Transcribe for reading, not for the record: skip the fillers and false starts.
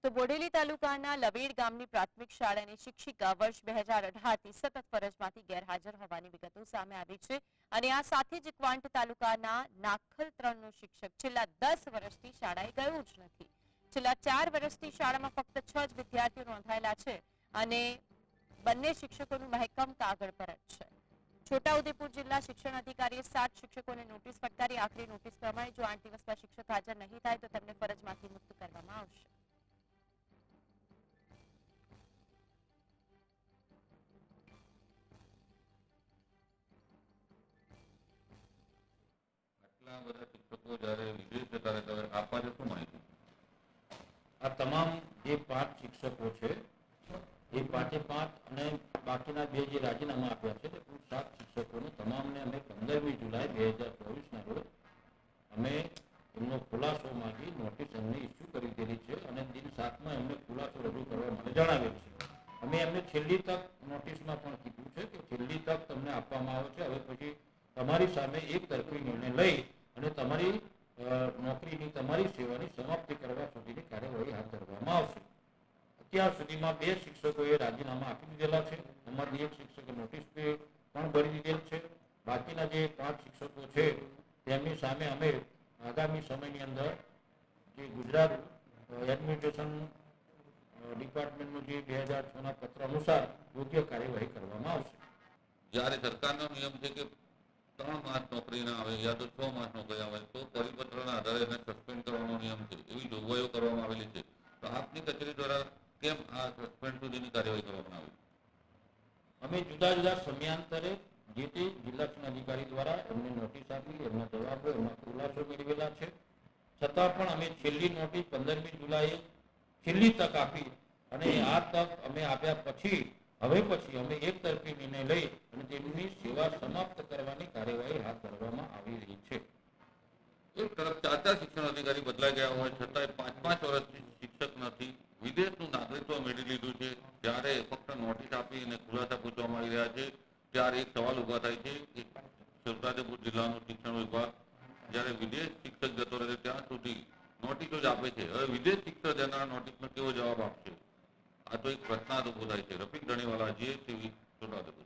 તો બોડેલી તાલુકાના લવેડ ગામની પ્રાથમિક શાળાની શિક્ષિકા વર્ષ 2018થી સતત ફરજમાંથી ગેરહાજર હોવાની વિગતો સામે આવી છે અને આ સાથે જ ક્વાંટ તાલુકાના નાખલ 3નો શિક્ષક છેલ્લા 10 વર્ષથી શાળાએ ગયો જ નથી। છેલ્લા 4 વર્ષથી શાળામાં ફક્ત 6 જ વિદ્યાર્થીઓ નોંધાયેલા છે અને બંને શિક્ષકોનું મહેકમ કાગળ પર જ છે। છોટાઉદેપુર જિલ્લા શિક્ષણ અધિકારીએ 7 શિક્ષકોને નોટિસ ફટકારી આખરી નોટિસ પ્રમાણે જો 8 દિવસમાં શિક્ષક હાજર નહીં થાય તો તેમને ફરજમાંથી મુક્ત કરવામાં આવશે। આટલા બધા શિક્ષકો જ્યારે વિદેશ જતા રહેતા હોય આપવા શું માહિતી? આ તમામ જે 5 શિક્ષકો છે એ 5 અને બાકીના 2 જે રાજીનામા આપ્યા છે તે કુલ 7 શિક્ષકોને તમામને અમે 15મી જુલાઈ 2024ના રોજ અમે એમનો ખુલાસો માંગી નોટિસ એમને ઇસ્યુ કરી દીધી છે અને દિન 7માં એમને ખુલાસો રજૂ કરવા માટે જણાવેલ છે। અમે એમને છેલ્લી તક નોટિસમાં પણ કીધું છે કે છેલ્લી તક તમને આપવામાં આવે છે, હવે પછી તમારી સામે એક તરફી નિર્ણય લઈ અને તમારી નોકરીની તમારી સેવાની સમાપ્તિ કરવા સુધીની કાર્યવાહી હાથ ધરવામાં આવશે। અત્યાર સુધીમાં 2 શિક્ષકોએ રાજીનામા આપી દીધેલા છે, અમારી એક શિક્ષકે નોટિસ પણ ભરી દીધેલ છે। બાકીના જે 5 શિક્ષકો છે તેમની સામે અમે આગામી સમયની અંદર જે ગુજરાત એડમિનિસ્ટ્રેશન ડિપાર્ટમેન્ટનું જે 2006ના પત્ર અનુસાર યોગ્ય કાર્યવાહી કરવામાં આવશે। જ્યારે સરકારનો નિયમ છે કે 3 માસ નોકરી ના આવે યા તો 6 માસ નોકરી આવે તો પરિપત્રના આધારે એને સસ્પેન્ડ કરવાનો નિયમ છે, એવી જોગવાઈઓ કરવામાં આવેલી છે। તો આપની કચેરી દ્વારા કેમ આ સસ્પેન્ડ સુધીની કાર્યવાહી કરવામાં આવી? અમે જુદા જુદા સમયાંતરે જે તે જિલ્લા શિક્ષણ અધિકારી દ્વારા એમને નોટિસ આપી, એમના જવાબો, એમના ખુલાસો મેળવેલા છે, છતાં પણ અમે છેલ્લી નોટિસ 15મી જુલાઈએ છેલ્લી તક આપી અને આ તક અમે આપ્યા પછી અમે એક તરફી નિર્ણય લઈ અને તેમની સેવા સમાપ્ત કરવાની કાર્યવાહી હાથ ધરવામાં આવી રહી છે। એક તરફ 4 શિક્ષણ અધિકારી બદલાઈ ગયા હોય છતાંય 5 વર્ષથી શિક્ષક નથી, વિદેશનું નાગરિકત્વ મેળવી લીધું છે, ત્યારે ફક્ત નોટિસ આપી અને ખુલાસા પૂછવામાં આવી રહ્યા છે, ત્યારે એક સવાલ ઉભા થાય છે કે છોટાઉદેપુર જિલ્લાનું શિક્ષણ વિભાગ જ્યારે વિદેશ શિક્ષક જતો રહે ત્યાં સુધી નોટિસો જ આપે છે, હવે વિદેશ શિક્ષક જનાર નોટિસનો કેવો જવાબ આપશે? આ તો એક પ્રશ્નાર્થ ઉભો થાય છે। રફીક ધણીવાલા, GSTV, છોટાઉદેપુર।